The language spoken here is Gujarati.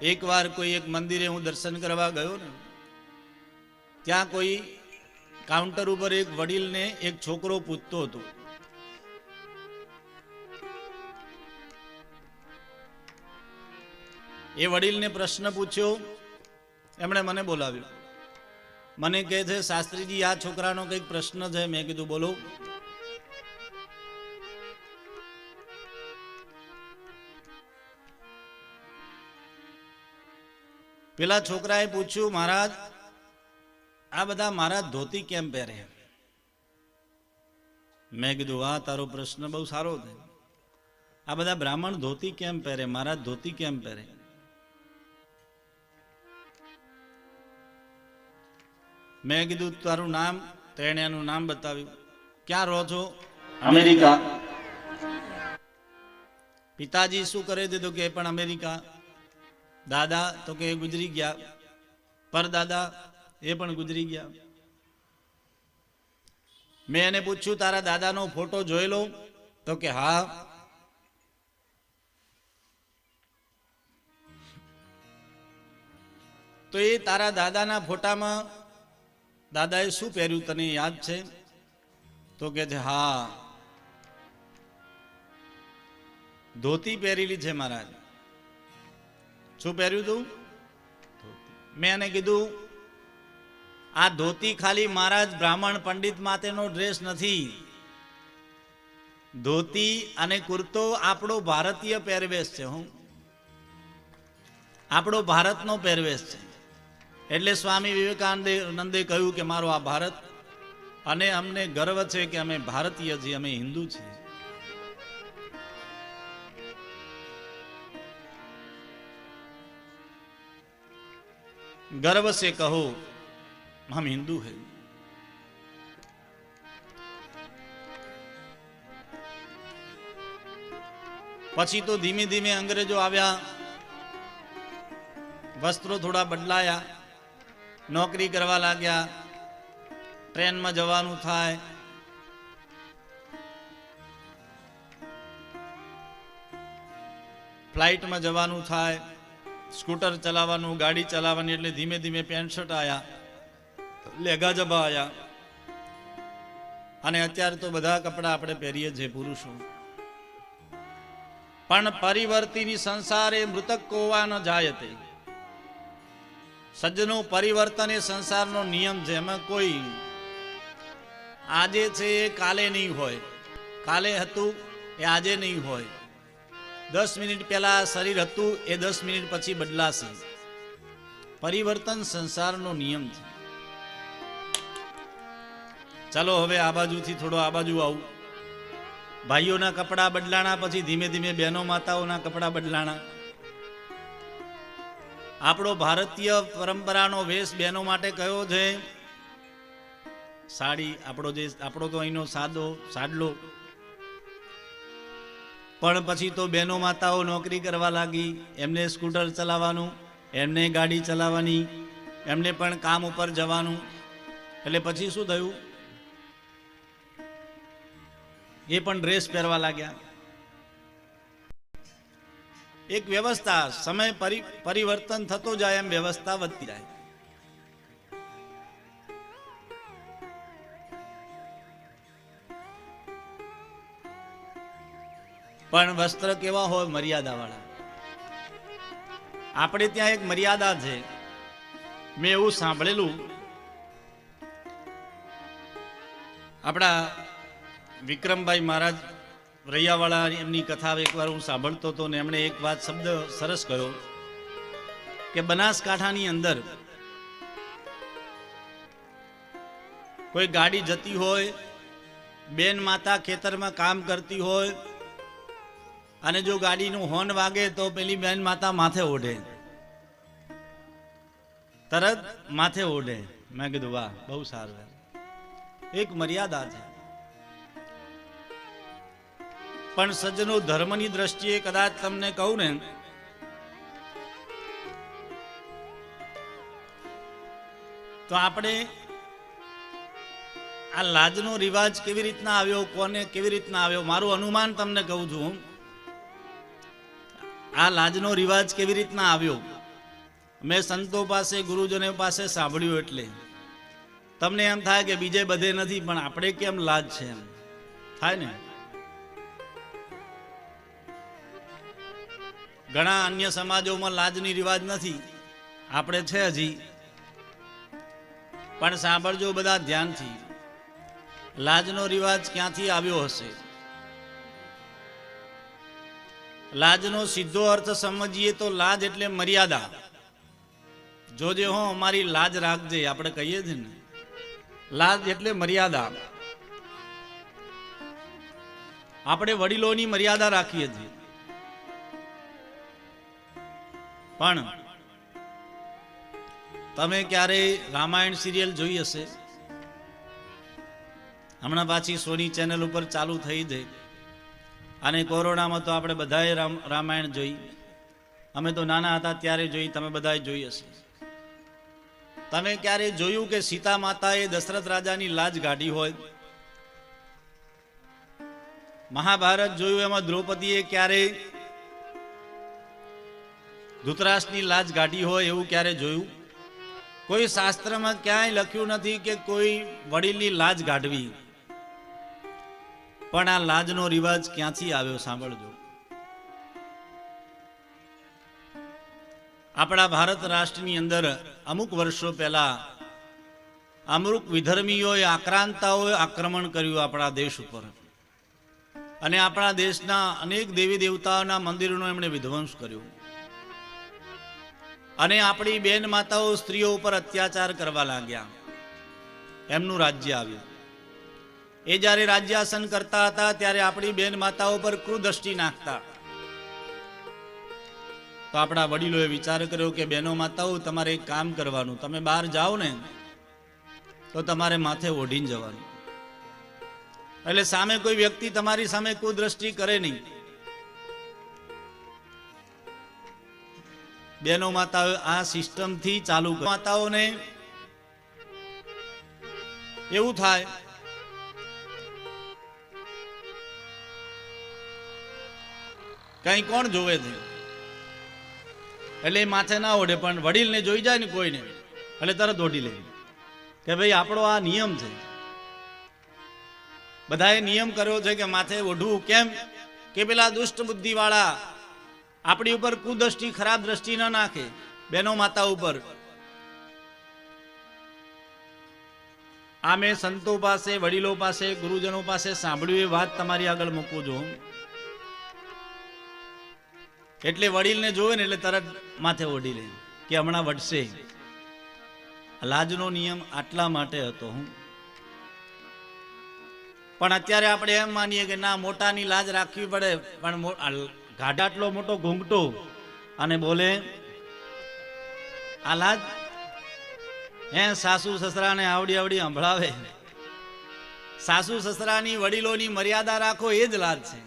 एक बार कोई एक मंदिरे हूँ दर्शन करवा गयो ने, त्या कोई काउंटर पर एक वडील ने एक छोकरो पूछतो हतो। ए वडील ने प्रश्न पूछ्यो, एमणे मने बोलाव्यो। मने कहे छे शास्त्रीजी आ छोकरानो कईक प्रश्न छे। मैं कीधुं बोलो। पेला छोकराए पूछ्યું, महाराज आ बधा महाराज धोती केम पहरे? मैं कीधुं आ तारो प्रश्न बहु सारो छे। आ बधा ब्राह्मण धोती केम पहरे? महाराज धोती केम पहरे? मैं कीधुं तारू नाम? तो एणे एनुं नाम बताव्युं। क्या रहो छो? अमेरिका। पिताजी शुं करे छे? तो के पण अमेरिका। दादा तो के गुजरी गया। पर दादा ये पण गुजरी गया। मैं एने पूछ्યું तारा दादा नो फोटो जोयेलो? तो के हाँ। तो ये तारा दादा ना फोटा में दादाए शू पहेर्યું तने याद छे? तो के हाँ, धोती पहेरेली छे महाराज। शू पहेर्યું तू? मैं एने कीधुं आ धोती खाली महाराज ब्राह्मण पंडित माटेनो ड्रेस नथी। धोती अने कुर्तो आपणो भारतीय પહેરવેશ छे। હું આપણો ભારતનો પહેરવેશ છે। એટલે સ્વામી વિવેકાનંદે કહ્યું કે મારો આ ભારત અને અમને ગર્વ છે કે અમે ભારતીય છીએ, અમે હિન્દુ છીએ। गर्व से कहो हम हिंदू हैं। पछी तो धीमे धीमे अंग्रेजो आव्या, वस्त्रों थोड़ा बदलाया, नौकरी करवा लाग्या, ट्रेन में जवानुं थाय, फ्लाइट में जवानुं थाय, स्कूटर चलावानुं, गाड़ी चलावानी, એટલે ધીમે ધીમે પેન્ટ શર્ટ આયા, લેગા જબા આયા, અને અત્યારે તો બધા કપડા આપણે પહેરીએ છીએ પુરુષો। પણ પરિવર્તિની સંસારે મૃતક કોવા ન જાયતે। સજ્જનો પરિવર્તન એ સંસારનો નિયમ છે। એમાં કોઈ આજે છે એ કાલે નહીં હોય, કાલે હતું એ આજે નહીં હોય। 10 મિનિટ પહેલા શરીર હતું એ 10 મિનિટ પછી બદલાશે। પરિવર્તન સંસારનો નિયમ છે। ચાલો હવે આ બાજુથી થોડો આ બાજુ આવું। ભાઈઓના કપડા બદલાણા પછી ધીમે ધીમે બહેનો માતાઓના કપડા બદલાણા। આપણો ભારતીય પરંપરાનો વેશ બહેનો માટે કયો છે? સાડી। આપણો તો અહીંનો સાડલો। પણ પછી તો બહેનો માતાઓ નોકરી કરવા લાગી, એમને સ્કૂટર ચલાવવાનું, એમને ગાડી ચલાવવાની, એમને પણ કામ ઉપર જવાનું। એટલે પછી શું થયું? એ પણ ડ્રેસ પહેરવા લાગ્યા। એક વ્યવસ્થા, સમય પરિવર્તન થતો જાય એમ વ્યવસ્થા વધતી જાય। પણ વસ્ત્ર કેવા હોય? મર્યાદા વાળા। આપણે ત્યાં એક મર્યાદા છે। મેં એવું સાંભળેલું, આપણા વિક્રમભાઈ મહારાજ રૈયાવાળા, એમની કથા એકવાર હું સાંભળતો હતો ને એમણે એક વાત શબ્દ સરસ કહ્યો કે બનાસકાંઠાની અંદર કોઈ ગાડી જતી હોય, બેન માતા ખેતરમાં કામ કરતી હોય, અને જો ગાડીનું હોર્ન વાગે તો પેલી બેન માતા માથે ઓઢે, તરત માથે ઓઢે। મેં કીધું વાહ, બહુ સારું। એક મર્યાદા છે। પણ સજ્જનો ધર્મની દ્રષ્ટિએ કદાચ તમને કહું ને, તો આપણે આ લાજનો રિવાજ કેવી રીતના આવ્યો, કોને કેવી રીતના આવ્યો, મારું અનુમાન તમને કહું છું। આ લાજનો રિવાજ કેવી રીતના આવ્યો? મેં સંતો પાસે ગુરુજનો પાસે સાંભળ્યું એટલે તમને એમ થાય કે બીજે બધે નથી, પણ આપણે કેમ લાજ છે એમ થાય ને. ઘણા અન્ય સમાજોમાં લાજની રિવાજ નથી, આપણે છે હજી. પણ સાંભળજો બધા ધ્યાનથી, લાજનો રિવાજ ક્યાંથી આવ્યો હશે? લાજનો સીધો અર્થ સમજીએ તો લાજ એટલે મર્યાદા. જોજે હો અમારી લાજ રાખજે, આપણે કહીએ છીએ ને, લાજ એટલે મર્યાદા. આપણે વડીલોની મર્યાદા રાખીએ છીએ. પણ તમે ક્યારે રામાયણ સિરિયલ જોઈ હશે? હમણાં પાછી સોની ચેનલ ઉપર ચાલુ થઈ જાય. અને કોરોનામાં તો આપણે બધાએ રામાયણ જોઈ. અમે તો નાના હતા ત્યારે જોઈ, તમે બધાએ જોઈ હશે. તમે ક્યારે જોયું કે સીતા માતાએ દશરથ રાજાની લાજ કાઢી હોય? મહાભારત જોયું, એમાં દ્રૌપદીએ ક્યારે ધૃતરાષ્ટ્રની લાજ કાઢી હોય એવું ક્યારે જોયું? કોઈ શાસ્ત્રમાં ક્યાંય લખ્યું નથી કે કોઈ વડીલની લાજ કાઢવી. પણ આ લાજનો રિવાજ ક્યાંથી આવ્યો સાંભળજો. આપણા ભારત રાષ્ટ્રની અંદર અમુક વર્ષો પહેલા અમુક વિધર્મીઓએ, આક્રાંતાઓએ આક્રમણ કર્યું આપણા દેશ ઉપર, અને આપણા દેશના અનેક દેવી દેવતાઓના મંદિરોનો એમણે વિધ્વંસ કર્યો, અને આપણી બેન માતાઓ, સ્ત્રીઓ ઉપર અત્યાચાર કરવા લાગ્યા. એમનું રાજ્ય આવ્યું. એ જ્યારે રાજ્યાસન કરતા હતા ત્યારે આપણી બેન માતાઓ પર કુદૃષ્ટિ નાખતા. તો આપણા વડીલોએ વિચાર કર્યો કે બહેનો માતાઓ, તમારે એક કામ કરવાનું, તમે બહાર જાઓ ને તો તમારે માથે ઓઢીને જવાનું. એટલે સામે કોઈ વ્યક્તિ તમારી સામે કુદૃષ્ટિ કરે નહીં. બહેનો માતાઓ આ સિસ્ટમથી ચાલુ. માતાઓને એવું થાય કઈ કોણ જોવે છે, એટલે માથે ના ઓઢે, પણ વડીલને જોઈ જાય ને કોઈને એટલે તરત ઓઢી લે કે ભાઈ આપણો આ નિયમ છે. બધાએ નિયમ કર્યો છે કે માથે ઓઢવું. કેમ કે પેલા દુષ્ટ બુદ્ધિ વાળા આપણી ઉપર કુદૃષ્ટિ, ખરાબ દ્રષ્ટિ ન નાખે બહેનો માતા ઉપર. આ મેં સંતો પાસે, વડીલો પાસે, ગુરુજનો પાસે સાંભળ્યું, એ વાત તમારી આગળ મૂકું છું. એટલે વડીલને જોવે ને એટલે તરત માથે ઓઢી લે કે હમણાં વટશે. લાજનો નિયમ આટલા માટે હતો. પણ અત્યારે આપણે એમ માનીએ કે ના, મોટાની લાજ રાખવી પડે. પણ ગાઢ આટલો મોટો ઘૂંઘટો અને બોલે આ લાજ, હે સાસુ સસરાને આવડી આવડી સંભળાવે. સાસુ સસરાની, વડીલોની મર્યાદા રાખો, એ જ લાજ છે.